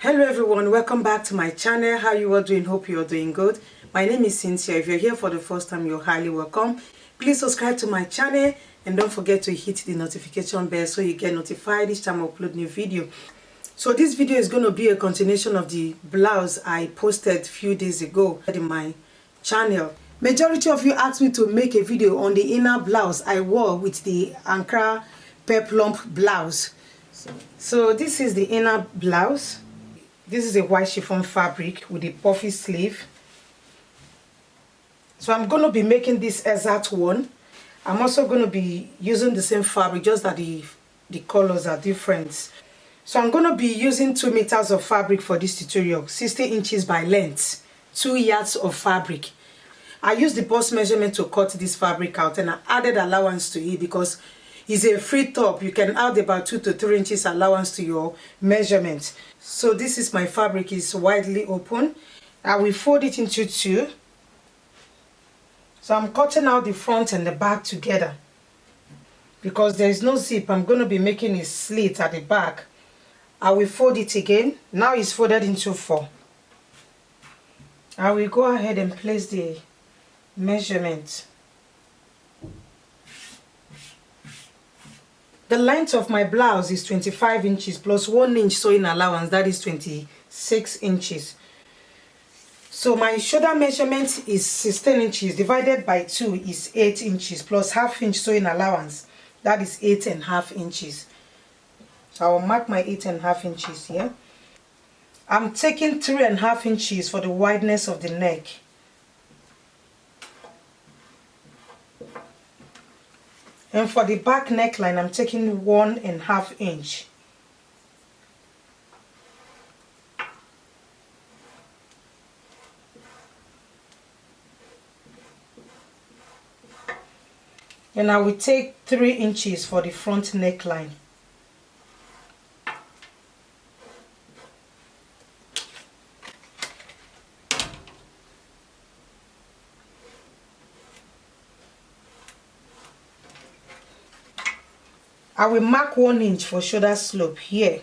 Hello everyone, welcome back to my channel. How you all doing? Hope you are doing good. My name is Cynthia. If you're here for the first time, you're highly welcome. Please subscribe to my channel and don't forget to hit the notification bell so you get notified each time I upload new video. So this video is going to be a continuation of the blouse I posted a few days ago in my channel. Majority of you asked me to make a video on the inner blouse I wore with the Ankara peplum blouse. So this is the inner blouse. This is a white chiffon fabric with a puffy sleeve. So I'm going to be making this exact one. I'm also going to be using the same fabric, just that the colors are different. So I'm going to be using 2 meters of fabric for this tutorial, 60 inches by length, 2 yards of fabric. I used the bust measurement to cut this fabric out, and I added allowance to it because it's a free top. You can add about 2 to 3 inches allowance to your measurement. So this is my fabric, is widely open. I will fold it into 2. So I'm cutting out the front and the back together. Because there is no zip, I'm going to be making a slit at the back. I will fold it again. Now it's folded into 4. I will go ahead and place the measurement. The length of my blouse is 25 inches plus 1 inch sewing allowance, that is 26 inches. So my shoulder measurement is 16 inches divided by 2 is 8 inches plus ½ inch sewing allowance, that is 8.5 inches. So I will mark my 8.5 inches here. I'm taking 3.5 inches for the wideness of the neck. And for the back neckline, I'm taking 1.5 inch. And I will take 3 inches for the front neckline. I will mark 1 inch for shoulder slope here,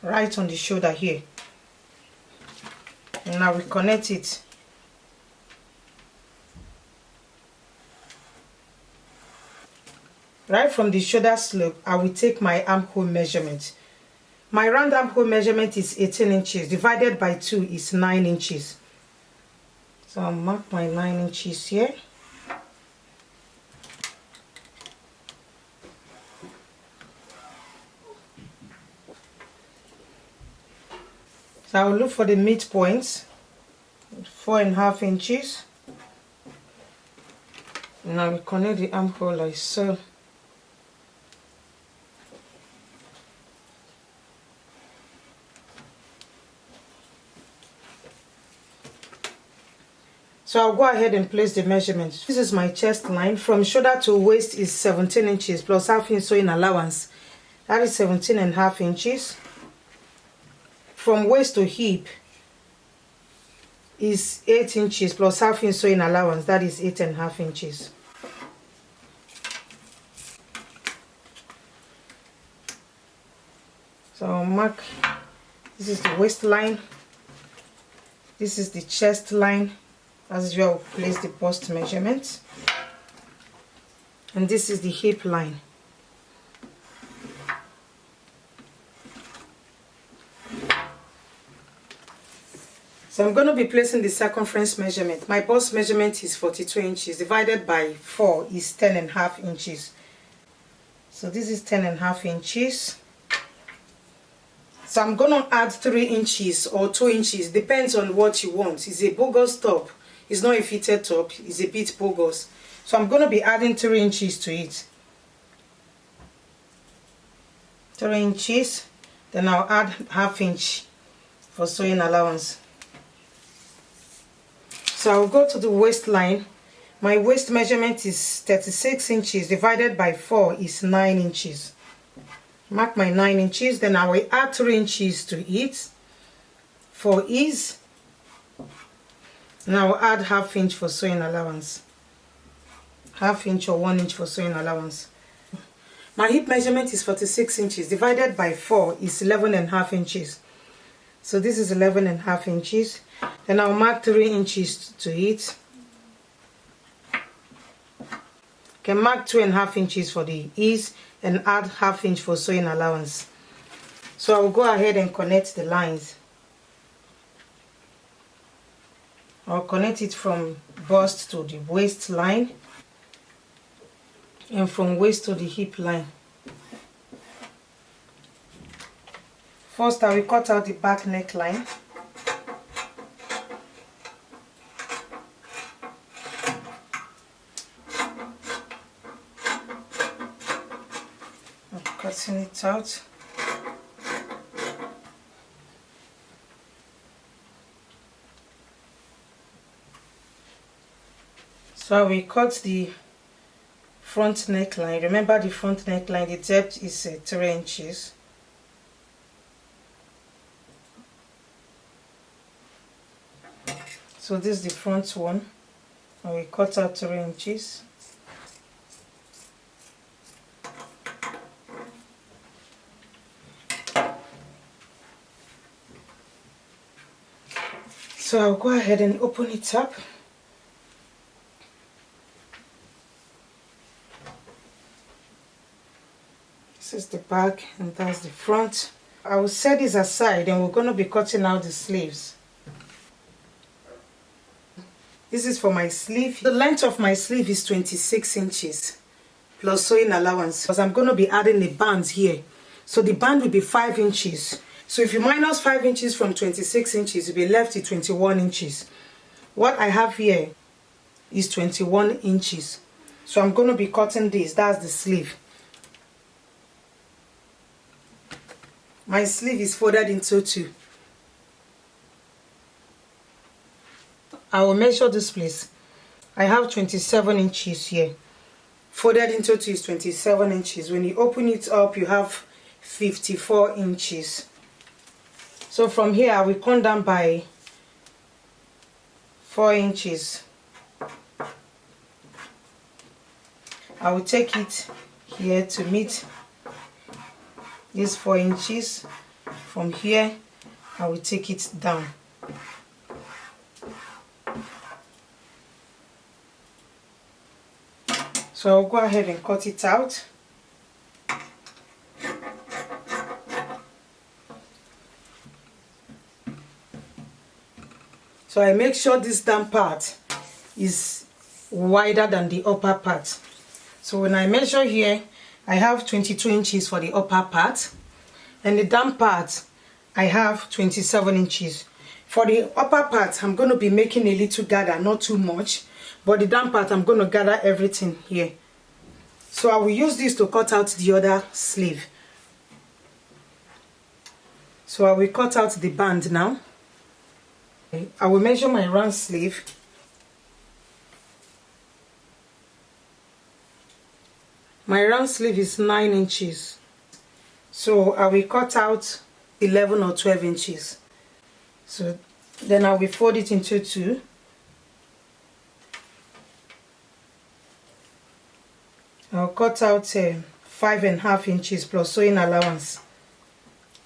right on the shoulder here, and I will connect it. Right from the shoulder slope, I will take my armhole measurement. My round armhole measurement is 18 inches, divided by 2 is 9 inches. So I'll mark my 9 inches here. So I will look for the midpoint, 4.5 inches. And I will connect the armhole like so. So I'll go ahead and place the measurement. This is my chest line. From shoulder to waist is 17 inches plus ½ inch sewing allowance. That is 17.5 inches. From waist to hip is 8 inches plus ½ inch sewing allowance. That is 8.5 inches. So I'll mark, this is the waistline. This is the chest line. As usual, I'll place the bust measurement. And this is the hip line. So I'm going to be placing the circumference measurement. My bust measurement is 42 inches divided by 4 is 10.5 inches. So this is 10.5 inches. So I'm going to add 3 inches or 2 inches, depends on what you want. It's a bogus top. It's not a fitted top, it's a bit bogus. So I'm going to be adding 3 inches to it. 3 inches, then I'll add ½ inch for sewing allowance. So I'll go to the waistline. My waist measurement is 36 inches divided by 4 is 9 inches. Mark my 9 inches, then I will add 3 inches to it for ease. And I will add ½ inch for sewing allowance. ½ inch or 1 inch for sewing allowance. My hip measurement is 46 inches divided by 4 is 11.5 inches. So this is 11.5 inches. Then I'll mark 3 inches to it. Can mark 2.5 inches for the ease and add ½ inch for sewing allowance. So I'll go ahead and connect the lines. I'll connect it from bust to the waistline and from waist to the hip line. First, I will cut out the back neckline. I'm cutting it out. So I will cut the front neckline. Remember the front neckline, the depth is 3 inches. So this is the front one. I will cut out 3 inches. So I'll go ahead and open it up. This is the back and that's the front. I will set this aside and we're going to be cutting out the sleeves. This is for my sleeve. The length of my sleeve is 26 inches plus sewing allowance because I'm going to be adding a band here. So the band will be 5 inches. So if you minus 5 inches from 26 inches, you'll be left with 21 inches. What I have here is 21 inches. So I'm going to be cutting this. That's the sleeve. My sleeve is folded into 2. I will measure this place. I have 27 inches here. Folded into 2 is 27 inches. When you open it up, you have 54 inches. So from here, I will come down by 4 inches. I will take it here to meet these 4 inches. From here, I will take it down. So I'll go ahead and cut it out. So I make sure this down part is wider than the upper part. So when I measure here, I have 22 inches for the upper part. And the down part, I have 27 inches. For the upper part, I'm going to be making a little gather, not too much. But the down part, I'm going to gather everything here. So I will use this to cut out the other sleeve. So I will cut out the band now. I will measure my round sleeve. My round sleeve is 9 inches. So I will cut out 11 or 12 inches. So then I will fold it into 2. I'll cut out 5.5 inches plus sewing allowance.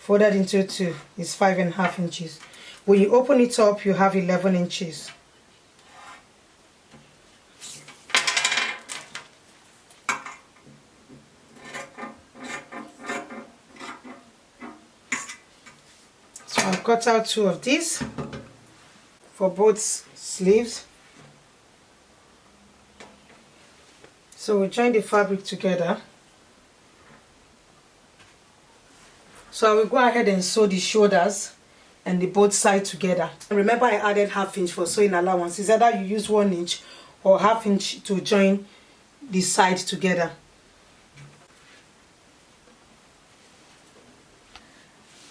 Folded into 2 is 5.5 inches. When you open it up, you have 11 inches. So I'll cut out 2 of these for both sleeves. So we join the fabric together. So I will go ahead and sew the shoulders and the both sides together. Remember, I added ½ inch for sewing allowance. It's either you use 1 inch or ½ inch to join the sides together.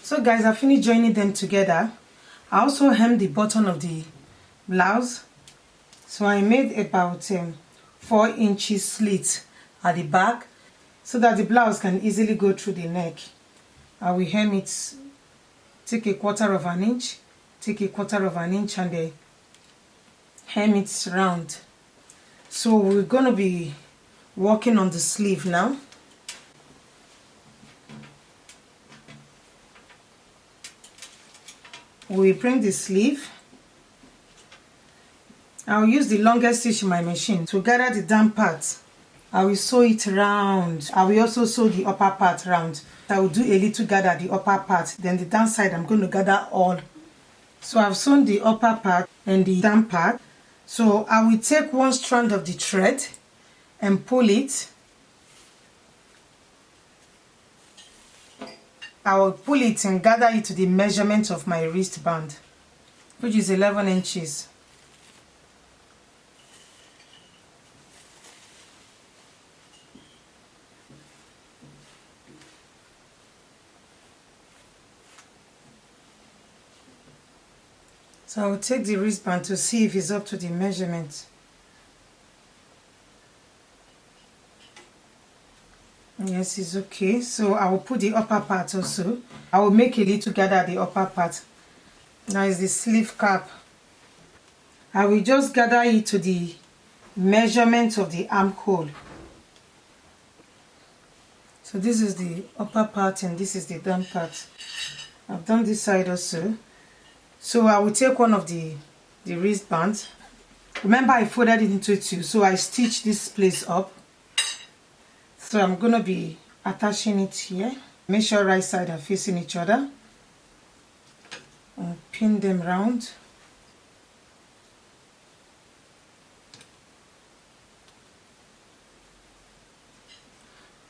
So guys, I finished joining them together. I also hemmed the bottom of the blouse. So I made about 4 inches slit at the back so that the blouse can easily go through the neck. I will hem it, take a 1/4 inch, take a 1/4 inch and hem it round. So we're going to be working on the sleeve now. we bring the sleeve. I'll use the longest stitch in my machine to gather the down part. I will sew it round. I will also sew the upper part round. I will do a little gather the upper part, then the down side I'm going to gather all. So I've sewn the upper part and the down part. So I will take one strand of the thread and pull it. I will pull it and gather it to the measurement of my wristband, which is 11 inches. So I will take the wristband to see if it's up to the measurement. Yes, it's okay. So I will put the upper part also. I will make a little gather at the upper part. Now is the sleeve cap. I will just gather it to the measurement of the armhole. So this is the upper part and this is the down part. I've done this side also. So I will take one of the wristbands. Remember I folded it into two, so I stitch this place up. So I'm going to be attaching it here. Make sure right side are facing each other. And pin them round.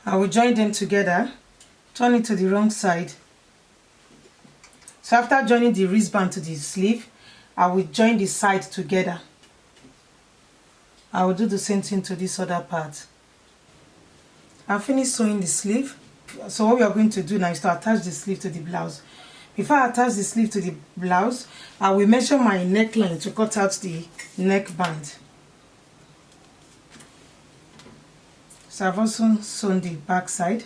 I will join them together. Turn it to the wrong side. So after joining the wristband to the sleeve, I will join the side together. I will do the same thing to this other part. I've finished sewing the sleeve. So what we are going to do now is to attach the sleeve to the blouse. Before I attach the sleeve to the blouse, I will measure my neckline to cut out the neckband. So I've also sewn the back side.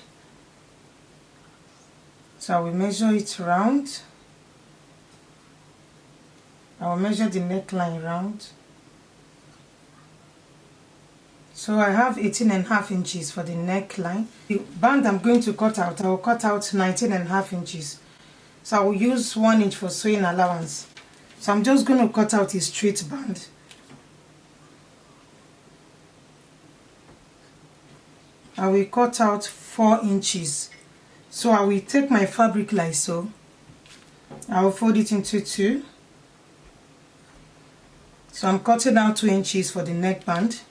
So I will measure it round. I will measure the neckline round. So I have 18.5 inches for the neckline. The band I'm going to cut out, I will cut out 19.5 inches. So I will use 1 inch for sewing allowance. So I'm just going to cut out a straight band. I will cut out 4 inches. So I will take my fabric like so. I will fold it into two. So I'm cutting out 2 inches for the neckband.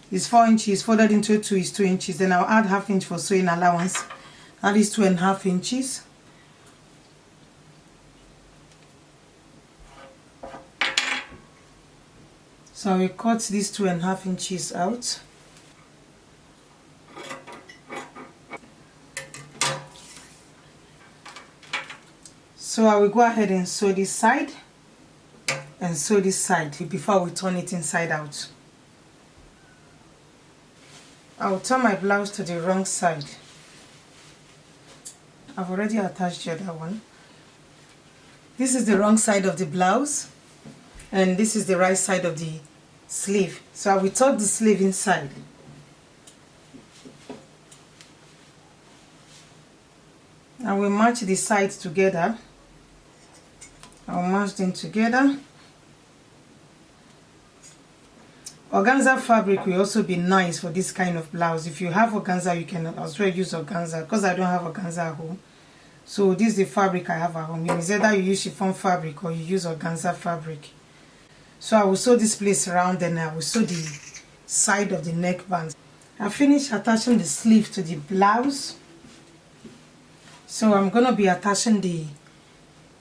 It's 4 inches, folded into two is 2 inches. Then I'll add ½ inch for sewing allowance. That is 2.5 inches. So I will cut these 2.5 inches out. So I will go ahead and sew this side and sew this side before we turn it inside out. I will turn my blouse to the wrong side. I've already attached the other one. This is the wrong side of the blouse and this is the right side of the sleeve. So I will tuck the sleeve inside. I will match the sides together. I will match them together. Organza fabric will also be nice for this kind of blouse. If you have organza, you can as well use organza. Because I don't have organza at home, so this is the fabric I have at home. It's either you use chiffon fabric or you use organza fabric. So I will sew this place around and I will sew the side of the neckband. I finished attaching the sleeve to the blouse. So I'm going to be attaching the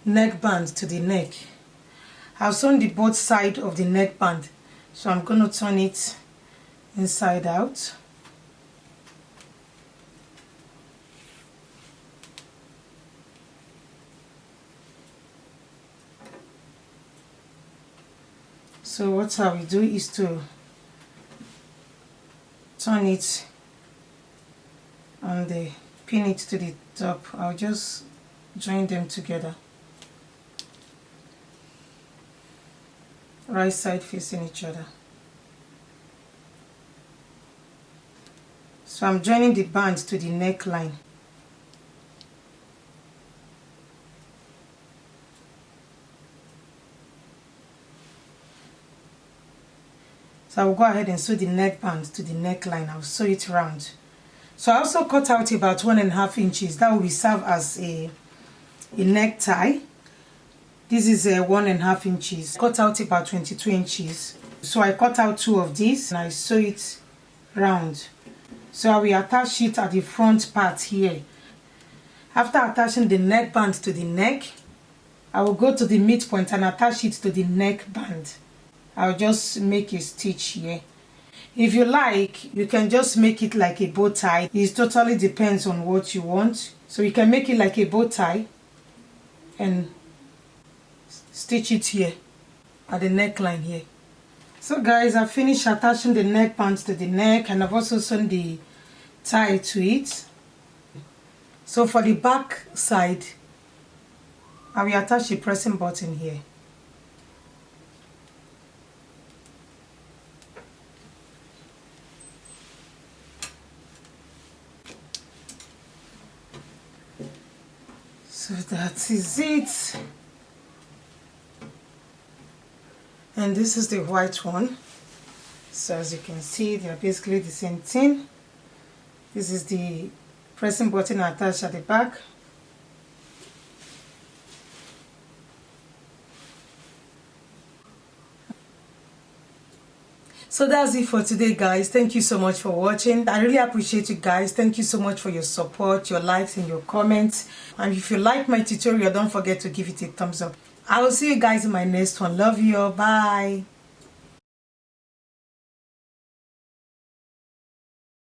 neckband to the neck. I've sewn the both side of the neckband. So I'm going to turn it inside out. So what I will do is to turn it and pin it to the top. I'll just join them together. Right side facing each other. So I'm joining the band to the neckline. So I will go ahead and sew the neckband to the neckline. I'll sew it round. So I also cut out about 1.5 inches. That will serve as a necktie. This is 1.5 inches. Cut out about 22 inches. So I cut out 2 of these and I sew it round. So I will attach it at the front part here. After attaching the neckband to the neck, I will go to the midpoint and attach it to the neckband. I'll just make a stitch here. If you like, you can just make it like a bow tie. It totally depends on what you want. So you can make it like a bow tie and stitch it here at the neckline here. So guys, I finished attaching the neckband to the neck and I've also sewn the tie to it. So for the back side, I will attach the pressing button here. So that is it. And this is the white one. So as you can see, they are basically the same thing. This is the pressing button attached at the back. So that's it for today, guys. Thank you so much for watching. I really appreciate you guys. Thank you so much for your support, your likes and your comments. And if you like my tutorial, don't forget to give it a thumbs up. I will see you guys in my next one. Love you all. Bye.